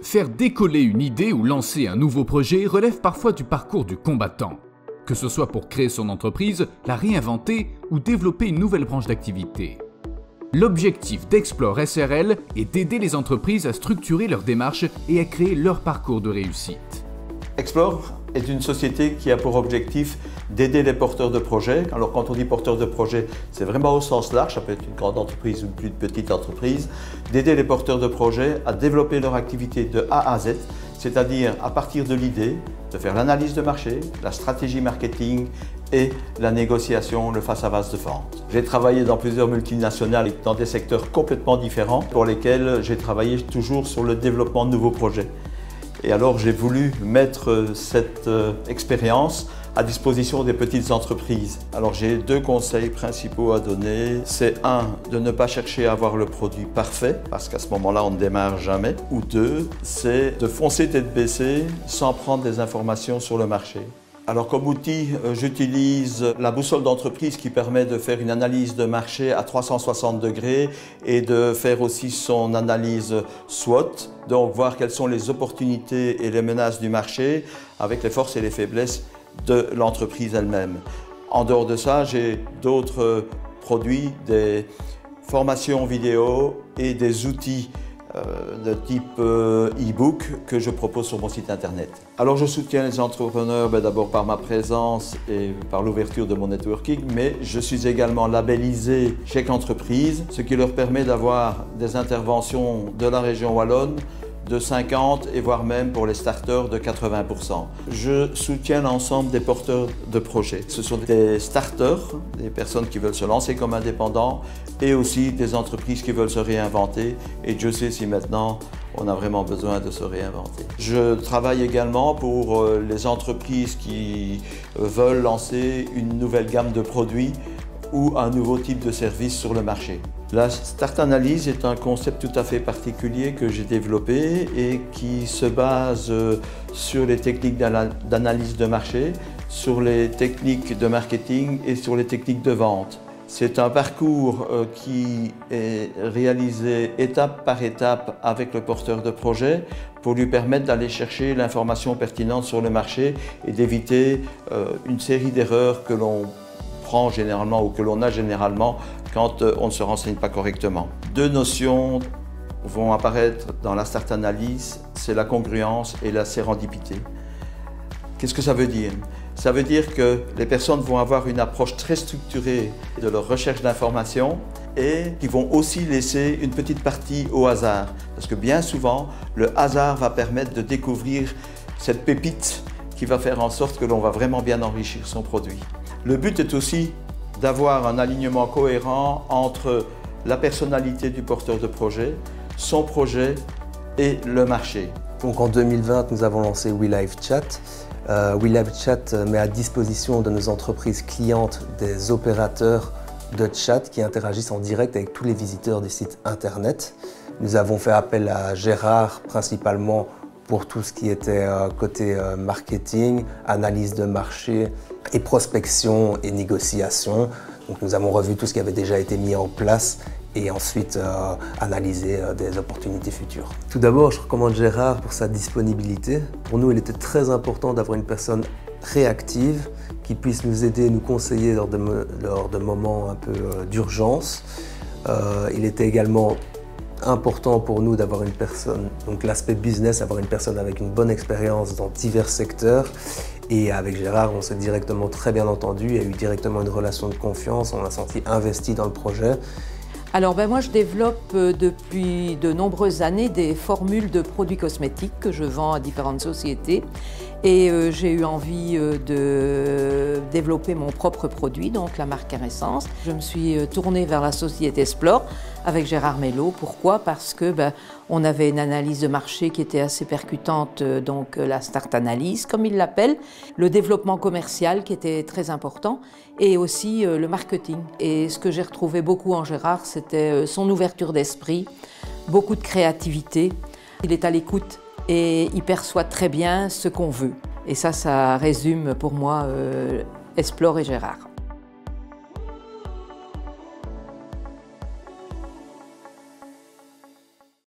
Faire décoller une idée ou lancer un nouveau projet relève parfois du parcours du combattant. Que ce soit pour créer son entreprise, la réinventer ou développer une nouvelle branche d'activité. L'objectif d'Explore SRL est d'aider les entreprises à structurer leur démarche et à créer leur parcours de réussite. Explore est une société qui a pour objectif d'aider les porteurs de projets. Alors quand on dit porteur de projet, c'est vraiment au sens large, ça peut être une grande entreprise ou une plus petite entreprise, d'aider les porteurs de projets à développer leur activité de A à Z, c'est-à-dire à partir de l'idée, de faire l'analyse de marché, la stratégie marketing et la négociation, le face-à-face de vente. J'ai travaillé dans plusieurs multinationales et dans des secteurs complètement différents pour lesquels j'ai travaillé toujours sur le développement de nouveaux projets. Et alors j'ai voulu mettre cette expérience à disposition des petites entreprises. Alors j'ai deux conseils principaux à donner. C'est un, de ne pas chercher à avoir le produit parfait, parce qu'à ce moment-là on ne démarre jamais. Ou deux, c'est de foncer tête baissée sans prendre des informations sur le marché. Alors comme outil, j'utilise la boussole d'entreprise qui permet de faire une analyse de marché à 360 degrés et de faire aussi son analyse SWOT, donc voir quelles sont les opportunités et les menaces du marché avec les forces et les faiblesses de l'entreprise elle-même. En dehors de ça, j'ai d'autres produits, des formations vidéo et des outils de type e-book que je propose sur mon site internet. Alors je soutiens les entrepreneurs d'abord par ma présence et par l'ouverture de mon networking, mais je suis également labellisé Chèque Entreprise, ce qui leur permet d'avoir des interventions de la région wallonne de 50 et voire même pour les starters de 80%. Je soutiens l'ensemble des porteurs de projets. Ce sont des starters, des personnes qui veulent se lancer comme indépendants et aussi des entreprises qui veulent se réinventer. Et Dieu sait si maintenant on a vraiment besoin de se réinventer. Je travaille également pour les entreprises qui veulent lancer une nouvelle gamme de produits ou un nouveau type de service sur le marché. La Start Analyse est un concept tout à fait particulier que j'ai développé et qui se base sur les techniques d'analyse de marché, sur les techniques de marketing et sur les techniques de vente. C'est un parcours qui est réalisé étape par étape avec le porteur de projet pour lui permettre d'aller chercher l'information pertinente sur le marché et d'éviter une série d'erreurs que l'on prend généralement ou que l'on a généralement quand on ne se renseigne pas correctement. Deux notions vont apparaître dans la Start Analyse, c'est la congruence et la sérendipité. Qu'est-ce que ça veut dire? Ça veut dire que les personnes vont avoir une approche très structurée de leur recherche d'informations et qui vont aussi laisser une petite partie au hasard. Parce que bien souvent, le hasard va permettre de découvrir cette pépite qui va faire en sorte que l'on va vraiment bien enrichir son produit. Le but est aussi d'avoir un alignement cohérent entre la personnalité du porteur de projet, son projet et le marché. Donc en 2020, nous avons lancé WeLiveChat. WeLiveChat met à disposition de nos entreprises clientes des opérateurs de chat qui interagissent en direct avec tous les visiteurs des sites internet. Nous avons fait appel à Gérard principalement pour tout ce qui était côté marketing, analyse de marché et prospection et négociation. Donc nous avons revu tout ce qui avait déjà été mis en place et ensuite analysé des opportunités futures. Tout d'abord, je recommande Gérard pour sa disponibilité. Pour nous, il était très important d'avoir une personne réactive qui puisse nous aider, nous conseiller lors de moments un peu d'urgence. Il était également important pour nous d'avoir une personne, donc l'aspect business, avoir une personne avec une bonne expérience dans divers secteurs. Et avec Gérard, on s'est directement très bien entendu, il y a eu directement une relation de confiance, on a senti investi dans le projet. Alors moi je développe depuis de nombreuses années des formules de produits cosmétiques que je vends à différentes sociétés. Et j'ai eu envie de développer mon propre produit, donc la marque Caressence. Je me suis tournée vers la société Explore avec Gérard Mello. Pourquoi? Parce que on avait une analyse de marché qui était assez percutante, donc la Start Analyse, comme il l'appelle, le développement commercial qui était très important et aussi le marketing. Et ce que j'ai retrouvé beaucoup en Gérard, c'était son ouverture d'esprit, beaucoup de créativité. Il est à l'écoute et il perçoit très bien ce qu'on veut. Et ça résume pour moi Explore et Gérard.